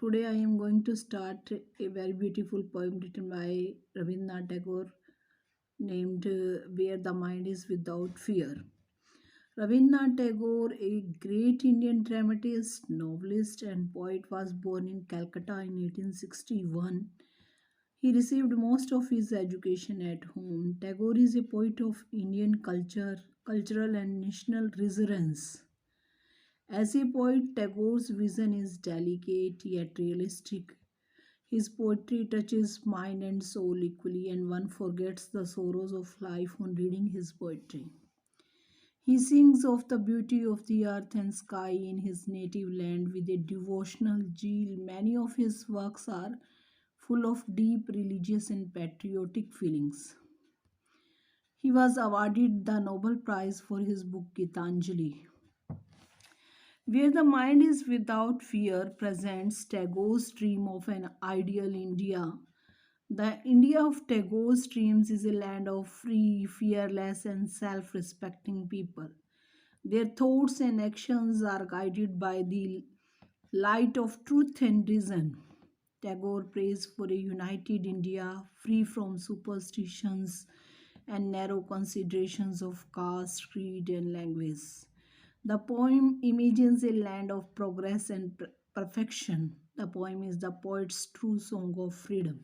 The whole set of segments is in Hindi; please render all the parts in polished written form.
Today I am going to start a very beautiful poem written by Rabindranath Tagore named Where the Mind is Without Fear. Rabindranath Tagore, a great Indian dramatist, novelist, and poet, was born in Calcutta in 1861. He received most of his education at home. Tagore is a poet of Indian culture, cultural and national resonance. As a poet, Tagore's vision is delicate yet realistic. His poetry touches mind and soul equally, and one forgets the sorrows of life on reading his poetry. He sings of the beauty of the earth and sky in his native land with a devotional zeal. Many of his works are full of deep religious and patriotic feelings. He was awarded the Nobel Prize for his book Gitanjali. Where the mind is without fear presents Tagore's dream of an ideal India. The India of Tagore's dreams is a land of free, fearless, and self respecting people. Their thoughts and actions are guided by the light of truth and reason. Tagore prays for a united India free from superstitions and narrow considerations of caste, creed, and language. The poem imagines a land of progress and perfection. The poem is the poet's true song of freedom.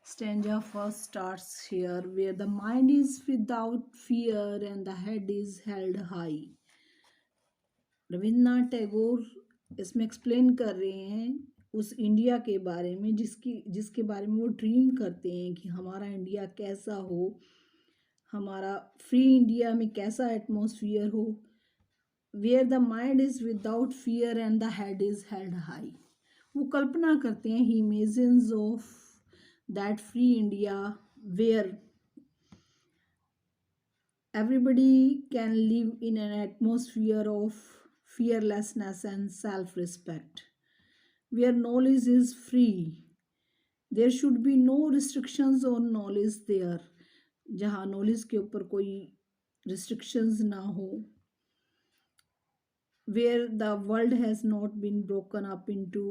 Stanza first starts here where the mind is without fear and the head is held high. Rabindranath Tagore इसमें एक्सप्लेन कर रहे हैं उस इंडिया के बारे में जिसके बारे में वो ड्रीम करते हैं कि हमारा इंडिया कैसा हो, हमारा फ्री इंडिया में कैसा एटमॉस्फियर हो, where the mind is without fear and the head is held high. वो कल्पना करते हैं, he imagines of that free India where everybody can live in an atmosphere of fearlessness and self respect, where knowledge is free. There should be no restrictions on knowledge there. जहाँ knowledge के ऊपर कोई restrictions ना हो, where the world has not been broken up into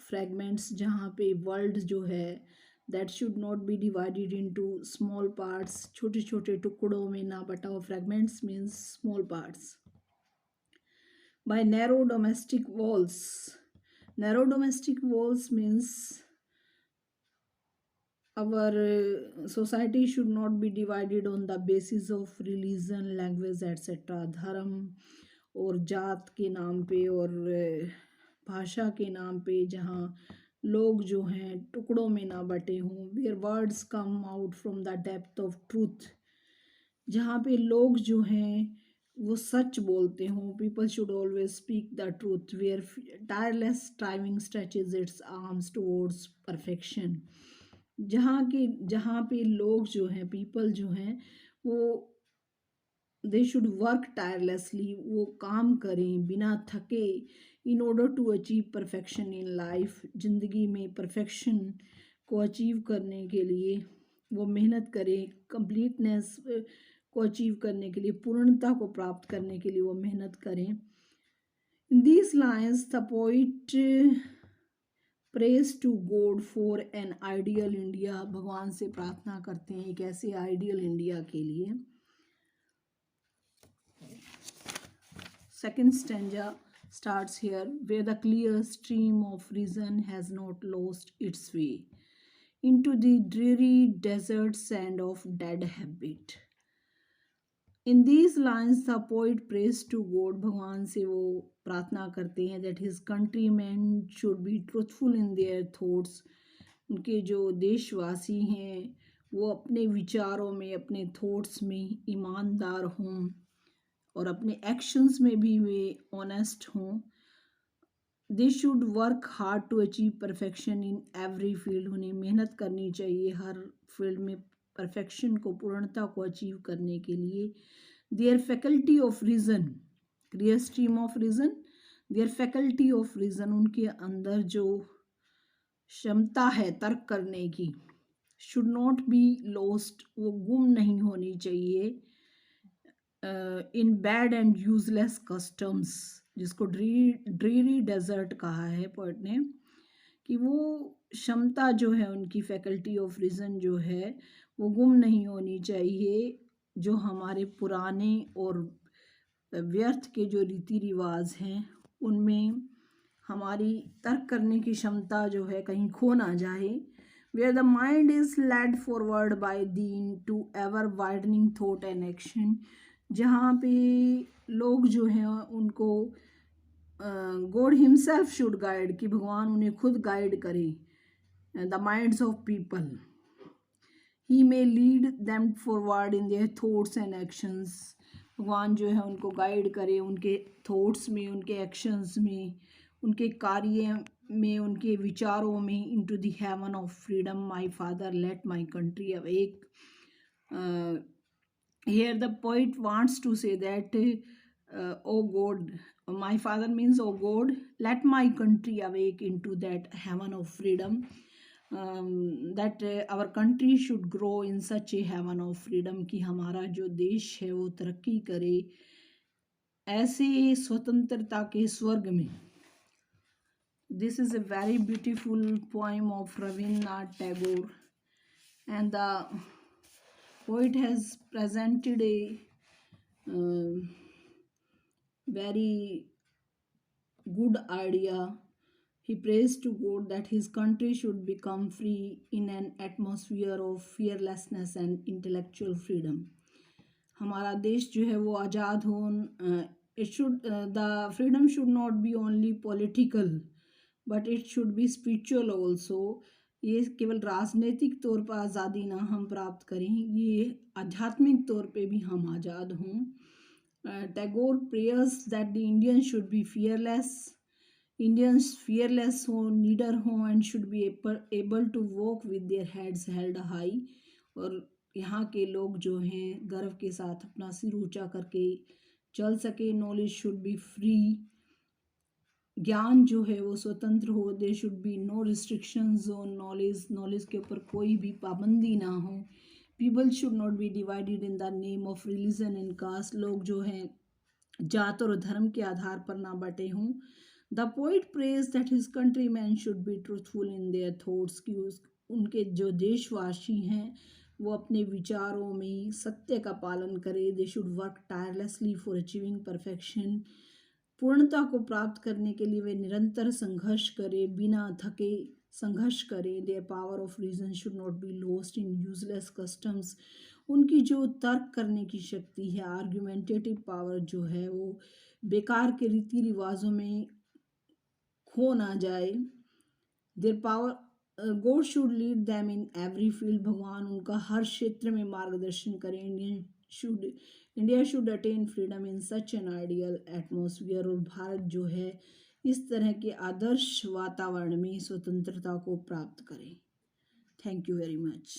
fragments, जहाँ पे world जो है that should not be divided into small parts, छोटे छोटे टुकड़ों में ना बटा हो. Fragments means small parts by narrow domestic walls. Narrow domestic walls means our society should not be divided on the basis of religion, language, etc. धर्म और जात के नाम पे और भाषा के नाम पे, जहाँ लोग जो हैं टुकड़ों में ना बटे हों. Where words come out from the depth of truth, जहाँ पे लोग जो हैं वो सच बोलते हों. People should always speak the truth. Where tireless striving stretches its arms towards perfection, जहाँ पे लोग जो हैं, पीपल जो हैं, वो दे शुड वर्क टायरलेसली, वो काम करें बिना थके in order to achieve perfection in life. ज़िंदगी में परफेक्शन को अचीव करने के लिए वो मेहनत करें. कंप्लीटनेस को अचीव करने के लिए, पूर्णता को प्राप्त करने के लिए वो मेहनत करें. In these lines the poet prays to God for an ideal India. भगवान से प्रार्थना करते हैं एक ऐसे आइडियल इंडिया के लिए. Second stanza starts here where the clear stream of reason has not lost its way into the dreary desert sand of dead habit. In these lines the poet prays to God. भगवान से वो प्रार्थना करते हैं that his countrymen should be truthful in their thoughts. उनके जो देशवासी हैं वो अपने विचारों में, अपने थॉट्स में ईमानदार हों और अपने एक्शंस में भी वे ऑनेस्ट हों. They should work hard to achieve perfection in every field. उन्हें मेहनत करनी चाहिए हर फील्ड में परफेक्शन को, पूर्णता को अचीव करने के लिए. Their faculty of reason, clear stream of reason, their faculty of reason, उनके अंदर जो क्षमता है तर्क करने की, शुड नॉट बी लॉस्ट, वो गुम नहीं होनी चाहिए. In bad and useless customs, जिसको ड्रीरी डेजर्ट कहा है पोइट ने, कि वो क्षमता जो है उनकी, फैकल्टी ऑफ रीज़न जो है वो गुम नहीं होनी चाहिए। जो हमारे पुराने और व्यर्थ के जो रीति रिवाज हैं उनमें हमारी तर्क करने की क्षमता जो है कहीं खो ना जाए। Where the mind is led forward by thee to ever widening thought and action, जहाँ पे लोग जो हैं उनको गॉड हिमसेल्फ शुड गाइड, कि भगवान उन्हें खुद गाइड करे, the minds of people, he may lead them forward in their thoughts and actions. भगवान जो है उनको गाइड करे उनके थॉट्स में, उनके एक्शंस में, उनके कार्य में, उनके विचारों में, into the haven of freedom my father let my country awake. Here the poet wants to say that, oh God, my father means, oh God, let my country awake into that heaven of freedom. That our country should grow in such a heaven of freedom कि हमारा जो देश है वो तरक्की करे ऐसे स्वतंत्रता के स्वर्ग में। This is a very beautiful poem of Rabindranath Tagore, and the poet has presented a very good idea. He prays to God that his country should become free in an atmosphere of fearlessness and intellectual freedom. हमारा देश जो है वो आज़ाद हो। It should, the freedom should not B only political but it should be spiritual also. ये केवल राजनीतिक तौर पर आज़ादी ना हम प्राप्त करें, ये आध्यात्मिक तौर पे भी हम आज़ाद हों। Tagore prayers that the Indian should be fearless, Indians fearless हों, नीडर हों, and should be able to walk with their heads held high. और यहाँ के लोग जो हैं गर्व के साथ अपना सिर ऊंचा करके चल सके। नॉलेज शुड बी फ्री, ज्ञान जो है वो स्वतंत्र हो। They should be no restrictions on knowledge, knowledge के ऊपर कोई भी पाबंदी ना हो। People should not be divided in the name of religion and caste, लोग जो हैं जात और धर्म के आधार पर ना बटे हों। The poet praise that his country man should be truthful in their thoughts, कि उनके जो देशवासी हैं वो अपने विचारों में सत्य का पालन करे। दे should work tirelessly for achieving perfection, पूर्णता को प्राप्त करने के लिए वे निरंतर संघर्ष करें, बिना थके संघर्ष करें। Their power of reason should not be lost in useless customs, उनकी जो तर्क करने की शक्ति है, आर्ग्यूमेंटेटिव पावर जो है वो बेकार के रीति रिवाजों में खो ना जाए। Their power, God should lead them in every field, भगवान उनका हर क्षेत्र में मार्गदर्शन करें। India should attain freedom in such an ideal atmosphere, और भारत जो है इस तरह के आदर्श वातावरण में स्वतंत्रता को प्राप्त करे। Thank you very much.